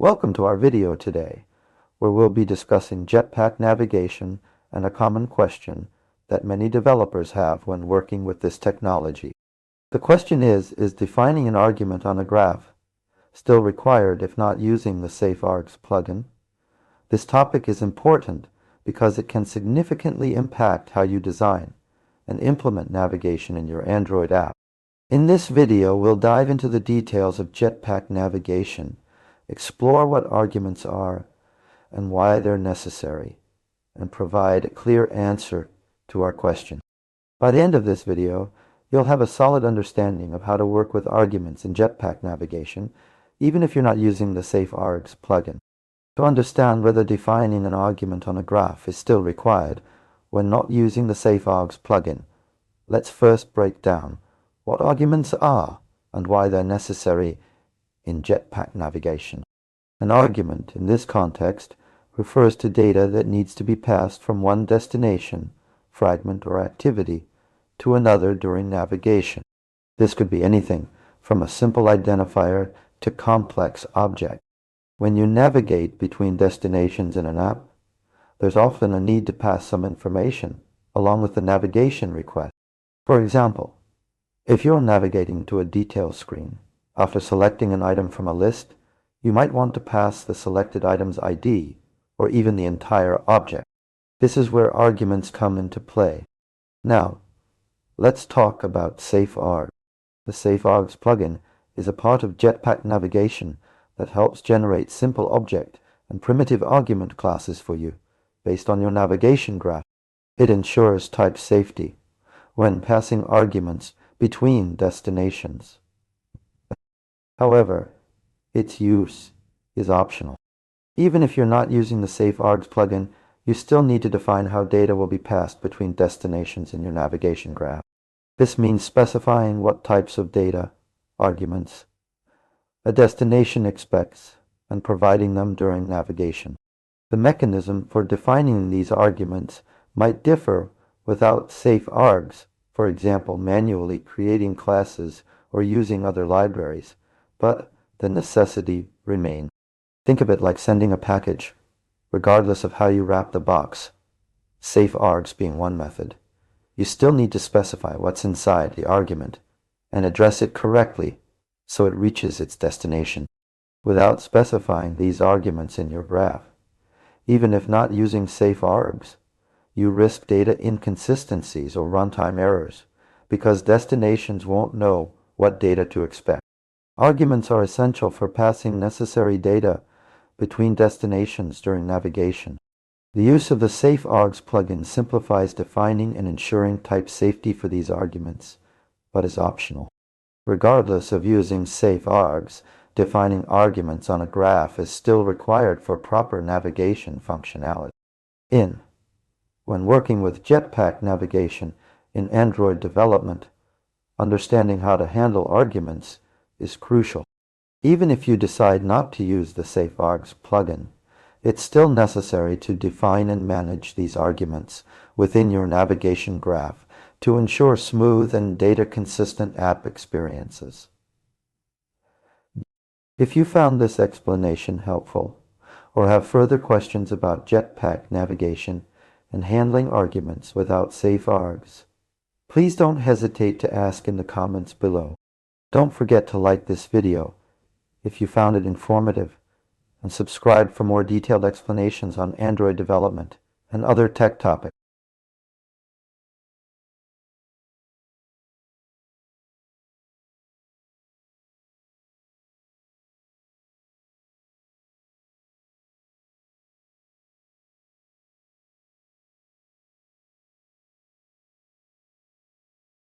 Welcome to our video today, where we'll be discussing Jetpack navigation and a common question that many developers have when working with this technology. The question is defining an argument on a graph still required if not using the Safe Args plugin? This topic is important because it can significantly impact how you design and implement navigation in your Android app. In this video, we'll dive into the details of Jetpack navigation, explore what arguments are and why they're necessary, and provide a clear answer to our question. By the end of this video, you'll have a solid understanding of how to work with arguments in Jetpack navigation, even if you're not using the Safe Args plugin. To understand whether defining an argument on a graph is still required when not using the Safe Args plugin, let's first break down what arguments are and why they're necessary in Jetpack navigation. An argument, in this context, refers to data that needs to be passed from one destination, fragment, or activity to another during navigation. This could be anything from a simple identifier to complex objects. When you navigate between destinations in an app, there's often a need to pass some information along with the navigation request. For example, if you're navigating to a details screen, after selecting an item from a list, you might want to pass the selected item's ID, or even the entire object. This is where arguments come into play. Now, let's talk about Safe Args. The Safe Args plugin is a part of Jetpack navigation that helps generate simple object and primitive argument classes for you based on your navigation graph. It ensures type safety when passing arguments between destinations. However, its use is optional. Even if you're not using the Safe Args plugin, you still need to define how data will be passed between destinations in your navigation graph. This means specifying what types of data, arguments, a destination expects and providing them during navigation. The mechanism for defining these arguments might differ without Safe Args, for example, manually creating classes or using other libraries, but the necessity remains. Think of it like sending a package, regardless of how you wrap the box, Safe Args being one method. You still need to specify what's inside the argument and address it correctly so it reaches its destination. Without specifying these arguments in your graph, even if not using Safe Args, you risk data inconsistencies or runtime errors because destinations won't know what data to expect. Arguments are essential for passing necessary data between destinations during navigation. The use of the Safe Args plugin simplifies defining and ensuring type safety for these arguments, but is optional. Regardless of using Safe Args, defining arguments on a graph is still required for proper navigation functionality. When working with Jetpack navigation in Android development, understanding how to handle arguments is crucial. Even if you decide not to use the Safe Args plugin, it's still necessary to define and manage these arguments within your navigation graph to ensure smooth and data-consistent app experiences. If you found this explanation helpful, or have further questions about Jetpack navigation and handling arguments without Safe Args, please don't hesitate to ask in the comments below. Don't forget to like this video if you found it informative, and subscribe for more detailed explanations on Android development and other tech topics.